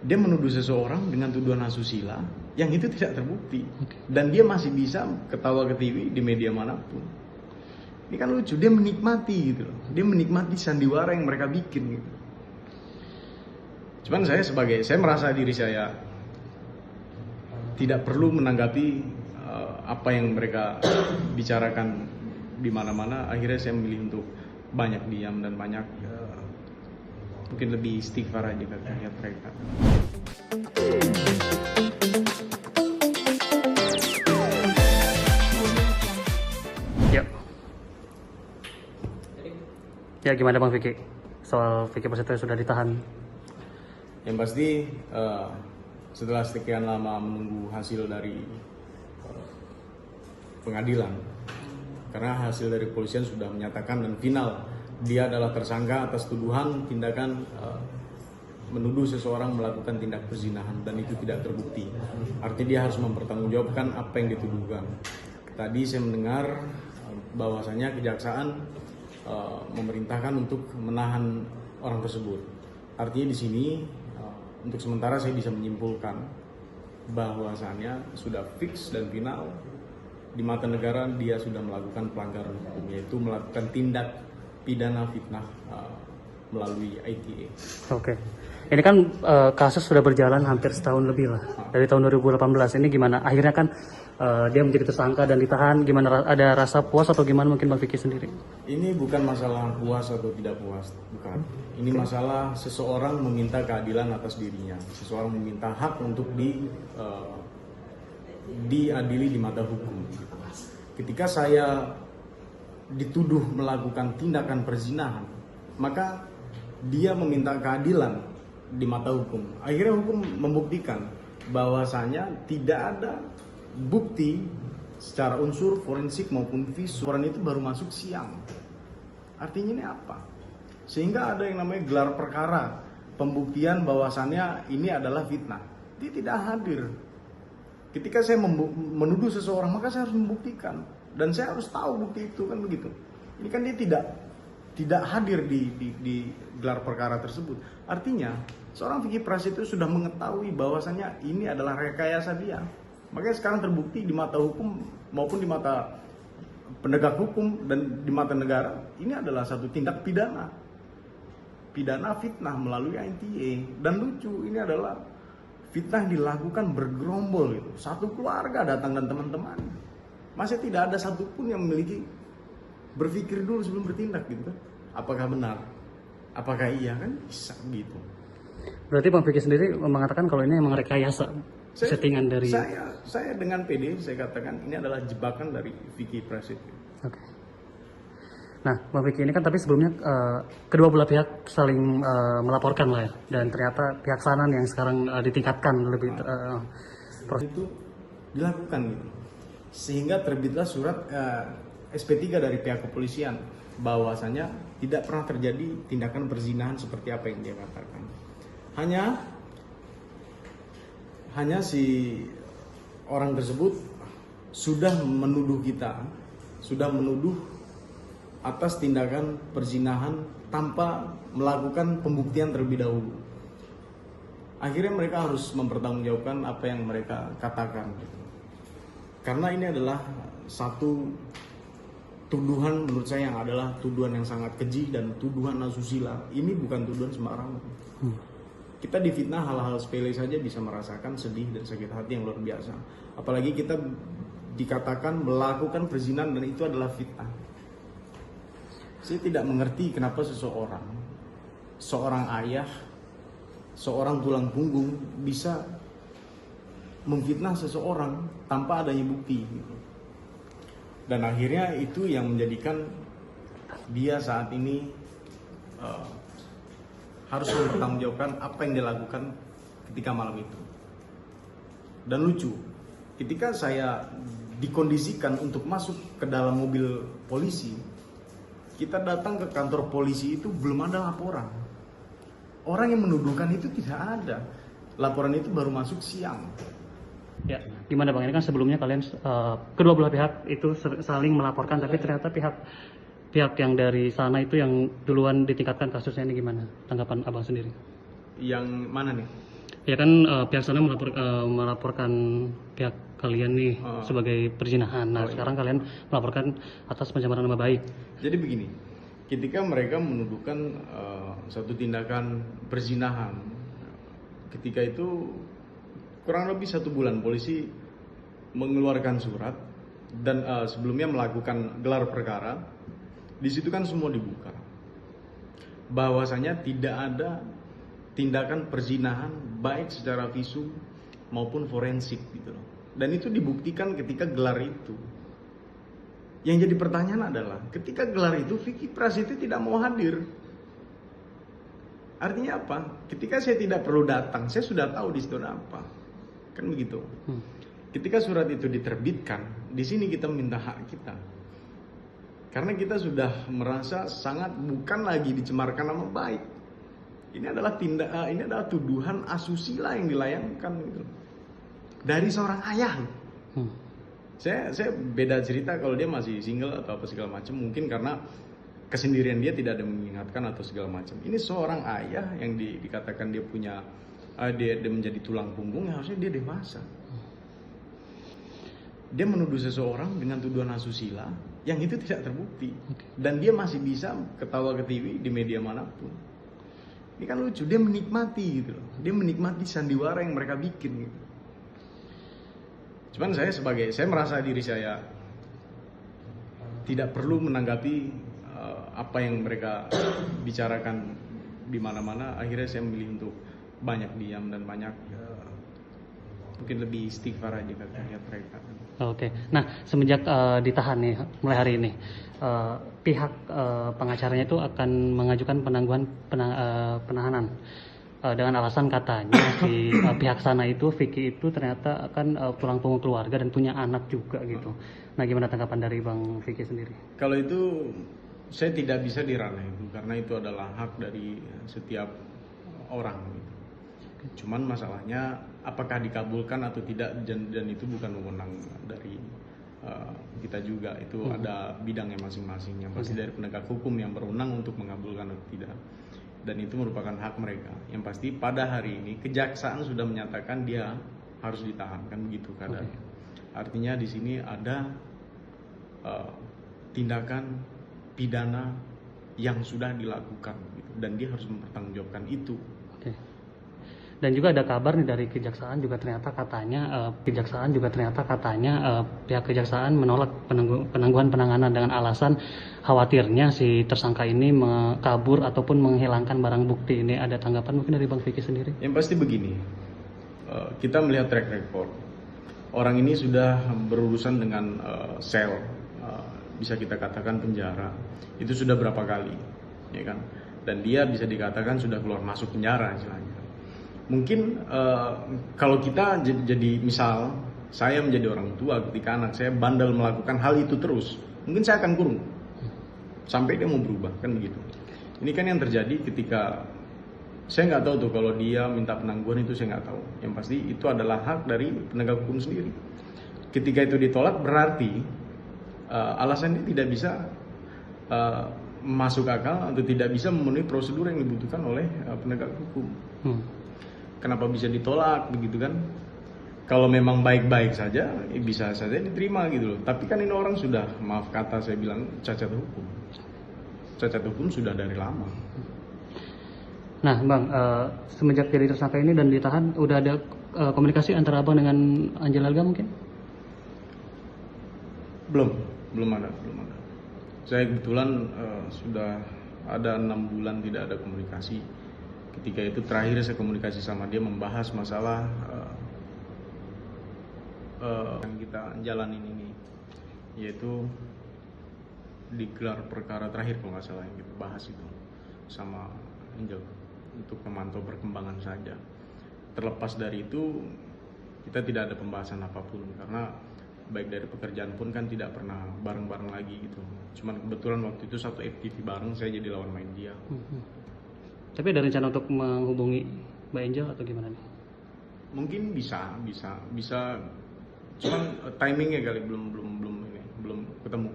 dia menuduh seseorang dengan tuduhan asusila yang itu tidak terbukti, dan dia masih bisa ketawa ke TV di media manapun. Ini kan lucu, dia menikmati gitu loh, dia menikmati sandiwara yang mereka bikin gitu. Cuman saya merasa diri saya tidak perlu menanggapi apa yang mereka bicarakan di mana-mana. Akhirnya saya memilih untuk banyak diam dan banyak mungkin lebih istighfar aja katanya mereka. Ya gimana Bang Vicky? Soal Vicky Prasetyo sudah ditahan. Yang pasti setelah sekian lama menunggu hasil dari pengadilan, karena hasil dari kepolisian sudah menyatakan dan final dia adalah tersangka atas tuduhan tindakan menuduh seseorang melakukan tindak perzinahan dan itu tidak terbukti. Artinya dia harus mempertanggungjawabkan apa yang dituduhkan. Tadi saya mendengar bahwasanya kejaksaan memerintahkan untuk menahan orang tersebut. Artinya di sini untuk sementara saya bisa menyimpulkan bahwasannya sudah fix dan final di mata negara dia sudah melakukan pelanggaran hukum, yaitu melakukan tindak pidana fitnah melalui ITE. Oke. Ini kan kasus sudah berjalan hampir setahun lebih lah, dari tahun 2018. Ini gimana? Akhirnya kan dia menjadi tersangka dan ditahan. Gimana, ada rasa puas atau gimana mungkin Bang Vicky sendiri? Ini bukan masalah puas atau tidak puas, bukan. Ini masalah seseorang meminta keadilan atas dirinya. Seseorang meminta hak untuk diadili di mata hukum. Ketika saya dituduh melakukan tindakan perzinahan, maka dia meminta keadilan di mata hukum. Akhirnya hukum membuktikan bahwasanya tidak ada bukti secara unsur forensik maupun visual itu baru masuk siang. Artinya ini apa? Sehingga ada yang namanya gelar perkara pembuktian bahwasannya ini adalah fitnah. Dia tidak hadir. Ketika saya menuduh seseorang, maka saya harus membuktikan dan saya harus tahu bukti itu, kan begitu. Ini kan dia tidak hadir di gelar perkara tersebut. Artinya seorang Vicky Prasetyo sudah mengetahui bahwasannya ini adalah rekayasa dia. Makanya sekarang terbukti di mata hukum maupun di mata penegak hukum dan di mata negara, ini adalah satu tindak pidana fitnah melalui ITE. Dan lucu, ini adalah fitnah yang dilakukan bergerombol gitu. Satu keluarga datang dan teman-teman. Masih tidak ada satupun yang memiliki berpikir dulu sebelum bertindak gitu kan. Apakah benar? Apakah iya, kan bisa gitu. Berarti Bang Vicky sendiri mengatakan kalau ini memang rekayasa settingan dari... Saya dengan PD saya katakan ini adalah jebakan dari Vicky Prasetyo. Oke. Nah, Bang Vicky ini kan tapi sebelumnya kedua belah pihak saling melaporkan lah ya, dan ternyata pihak Sanan yang sekarang ditingkatkan lebih proses itu dilakukan gitu. Sehingga terbitlah surat SP3 dari pihak kepolisian bahwasanya tidak pernah terjadi tindakan perzinahan seperti apa yang dia katakan. Hanya si orang tersebut sudah menuduh kita, sudah menuduh atas tindakan perzinahan tanpa melakukan pembuktian terlebih dahulu. Akhirnya mereka harus mempertanggungjawabkan apa yang mereka katakan. Karena ini adalah satu tuduhan menurut saya yang adalah tuduhan yang sangat keji dan tuduhan asusila. Ini bukan tuduhan sembarangan. Kita difitnah hal-hal sepele saja bisa merasakan sedih dan sakit hati yang luar biasa. Apalagi kita dikatakan melakukan perzinahan dan itu adalah fitnah. Saya tidak mengerti kenapa seorang ayah, seorang tulang punggung bisa memfitnah seseorang tanpa adanya bukti. Dan akhirnya itu yang menjadikan dia saat ini harus mempertanggungjawabkan apa yang dilakukan ketika malam itu. Dan lucu, ketika saya dikondisikan untuk masuk ke dalam mobil polisi, kita datang ke kantor polisi itu belum ada laporan. Orang yang menuduhkan itu tidak ada. Laporan itu baru masuk siang. Ya, gimana Bang? Ini kan sebelumnya kalian kedua belah pihak itu saling melaporkan, tapi ternyata pihak yang dari sana itu yang duluan ditingkatkan kasusnya, ini gimana tanggapan Abang sendiri? Yang mana nih? Ya kan pihak sana melaporkan pihak kalian nih sebagai perzinahan. Nah, sekarang kalian melaporkan atas pencemaran nama baik. Jadi begini, ketika mereka menuduhkan satu tindakan perzinahan, ketika itu kurang lebih 1 bulan polisi mengeluarkan surat dan sebelumnya melakukan gelar perkara. Di situ kan semua dibuka, bahwasanya tidak ada tindakan perzinahan baik secara visum maupun forensik gitu loh. Dan itu dibuktikan ketika gelar itu. Yang jadi pertanyaan adalah ketika gelar itu Vicky Prasetyo tidak mau hadir. Artinya apa? Ketika saya tidak perlu datang, saya sudah tahu di situ ada apa. Kan begitu. Ketika surat itu diterbitkan, di sini kita minta hak kita. Karena kita sudah merasa sangat bukan lagi dicemarkan nama baik. Ini adalah tuduhan asusila yang dilayangkan gitu. Dari seorang ayah. Saya beda cerita kalau dia masih single atau apa segala macam, mungkin karena kesendirian dia tidak ada mengingatkan atau segala macam. Ini seorang ayah yang dikatakan dia punya dia menjadi tulang punggung, yang harusnya dia dewasa. Dia menuduh seseorang dengan tuduhan asusila yang itu tidak terbukti, dan dia masih bisa ketawa ke TV di media manapun. Ini kan lucu, dia menikmati gitu loh. Dia menikmati sandiwara yang mereka bikin gitu. Cuman saya merasa diri saya tidak perlu menanggapi apa yang mereka bicarakan di mana-mana. Akhirnya saya memilih untuk banyak diam dan banyak mungkin lebih istighfar aja kalau lihat mereka. Oke. Nah, semenjak ditahan nih mulai hari ini, pihak pengacaranya itu akan mengajukan penangguhan penahanan dengan alasan katanya si pihak sana itu Vicky itu ternyata akan tulang punggung keluarga dan punya anak juga gitu. Nah, gimana tanggapan dari Bang Vicky sendiri? Kalau itu saya tidak bisa diranah itu karena itu adalah hak dari setiap orang gitu. Cuman masalahnya apakah dikabulkan atau tidak, dan itu bukan wewenang dari kita juga. Itu ada bidangnya masing-masing, yang pasti dari penegak hukum yang berwenang untuk mengabulkan atau tidak, dan itu merupakan hak mereka. Yang pasti pada hari ini kejaksaan sudah menyatakan dia harus ditahan, kan begitu keadaannya. Artinya di sini ada tindakan pidana yang sudah dilakukan gitu, dan dia harus mempertanggungjawabkan itu. Dan juga ada kabar nih dari kejaksaan juga ternyata katanya pihak kejaksaan menolak penangguhan penanganan dengan alasan khawatirnya si tersangka ini kabur ataupun menghilangkan barang bukti. Ini ada tanggapan mungkin dari Bang Vicky sendiri? Yang pasti begini, kita melihat track record orang ini sudah berurusan dengan sel, bisa kita katakan penjara, itu sudah berapa kali, ya kan? Dan dia bisa dikatakan sudah keluar masuk penjara istilahnya. Mungkin kalau kita jadi misal saya menjadi orang tua ketika anak saya bandel melakukan hal itu terus, mungkin saya akan kurung sampai dia mau berubah, kan begitu. Ini kan yang terjadi ketika saya nggak tahu tuh, kalau dia minta penangguhan itu saya nggak tahu. Yang pasti itu adalah hak dari penegak hukum sendiri. Ketika itu ditolak berarti alasannya tidak bisa masuk akal atau tidak bisa memenuhi prosedur yang dibutuhkan oleh penegak hukum. Kenapa bisa ditolak begitu kan? Kalau memang baik-baik saja, bisa saja diterima gitu loh. Tapi kan ini orang sudah, maaf kata saya bilang, cacat hukum. Cacat hukum sudah dari lama. Nah, Bang, semenjak jadi tersangka ini dan ditahan, udah ada komunikasi antara Abang dengan Angel Alga mungkin? Belum ada. Saya kebetulan sudah ada 6 bulan tidak ada komunikasi. Ketika itu terakhir saya komunikasi sama dia membahas masalah yang kita jalanin ini, yaitu digelar perkara terakhir kalau nggak salah yang kita bahas itu sama Angel untuk memantau perkembangan saja. Terlepas dari itu kita tidak ada pembahasan apapun karena baik dari pekerjaan pun kan tidak pernah bareng-bareng lagi gitu. Cuman kebetulan waktu itu satu FTV bareng, saya jadi lawan main dia. Tapi ada rencana untuk menghubungi Mbak Angel atau gimana nih? Mungkin bisa. Cuman timingnya kali belum ketemu.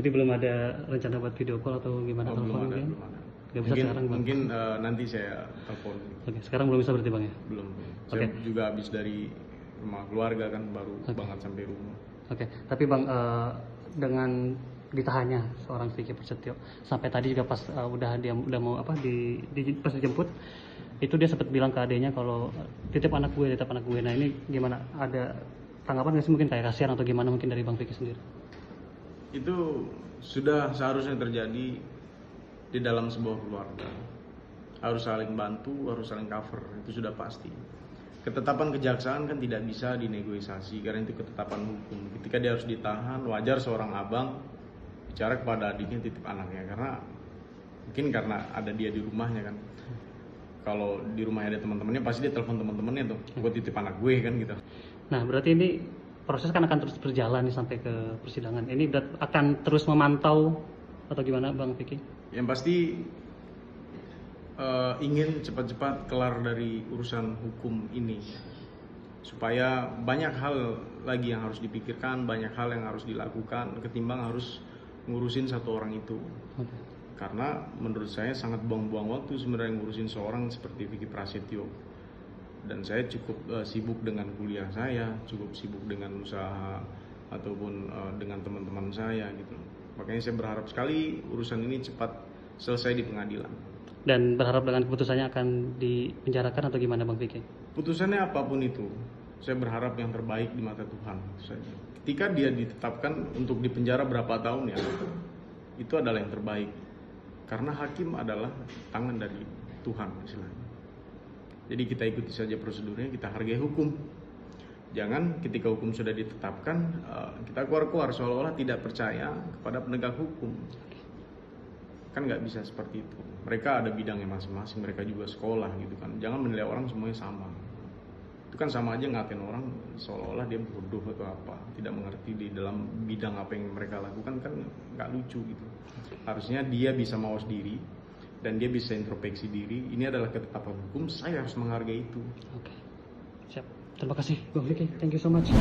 Jadi belum ada rencana buat video call atau gimana? Belum ada. Nggak bisa sekarang, Bang. Mungkin nanti saya telepon. Oke, sekarang belum bisa berarti Bang ya? Belum. Oke. Saya juga habis dari rumah keluarga kan, baru banget sampai rumah. Oke, tapi Bang, dengan ditahannya seorang Vicky Prasetyo sampai tadi juga pas dia udah mau pas dijemput, itu dia sempat bilang ke adenya kalau titip anak gue. Nah ini gimana? Ada tanggapan nggak sih, mungkin kayak kasihan atau gimana mungkin dari Bang Vicky sendiri? Itu sudah seharusnya terjadi di dalam sebuah keluarga. Harus saling bantu, harus saling cover, itu sudah pasti. Ketetapan kejaksaan kan tidak bisa dinegosiasi karena itu ketetapan hukum. Ketika dia harus ditahan, wajar seorang abang bicara kepada adiknya titip anaknya, karena ada dia di rumahnya kan. Kalau di rumahnya ada teman-temannya, pasti dia telepon teman-temannya tuh, gue titip anak gue kan gitu. Nah berarti ini proses kan akan terus berjalan nih sampai ke persidangan. Ini akan terus memantau atau gimana Bang Vicky? Yang pasti ingin cepat-cepat kelar dari urusan hukum ini, supaya banyak hal lagi yang harus dipikirkan, banyak hal yang harus dilakukan ketimbang harus ngurusin satu orang itu. Karena menurut saya sangat buang-buang waktu sebenarnya ngurusin seorang seperti Vicky Prasetyo. Dan saya cukup sibuk dengan kuliah saya, cukup sibuk dengan usaha ataupun dengan teman-teman saya gitu. Makanya saya berharap sekali urusan ini cepat selesai di pengadilan. Dan berharap dengan keputusannya akan dipenjarakan atau gimana Bang Vicky? Putusannya apapun itu, saya berharap yang terbaik di mata Tuhan. Ketika dia ditetapkan untuk dipenjara berapa tahun ya, itu adalah yang terbaik. Karena hakim adalah tangan dari Tuhan istilahnya. Jadi kita ikuti saja prosedurnya, kita hargai hukum. Jangan ketika hukum sudah ditetapkan, kita keluar-keluar seolah-olah tidak percaya kepada penegak hukum. Kan nggak bisa seperti itu. Mereka ada bidangnya masing-masing, mereka juga sekolah gitu kan. Jangan menilai orang semuanya sama. Itu kan sama aja ngatain orang seolah-olah dia bodoh atau apa, tidak mengerti di dalam bidang apa yang mereka lakukan, kan nggak lucu gitu. Harusnya dia bisa mawas diri dan dia bisa introspeksi diri. Ini adalah ketetapan hukum, saya harus menghargai itu. Oke, siap. Terima kasih Bang Vicky, thank you so much.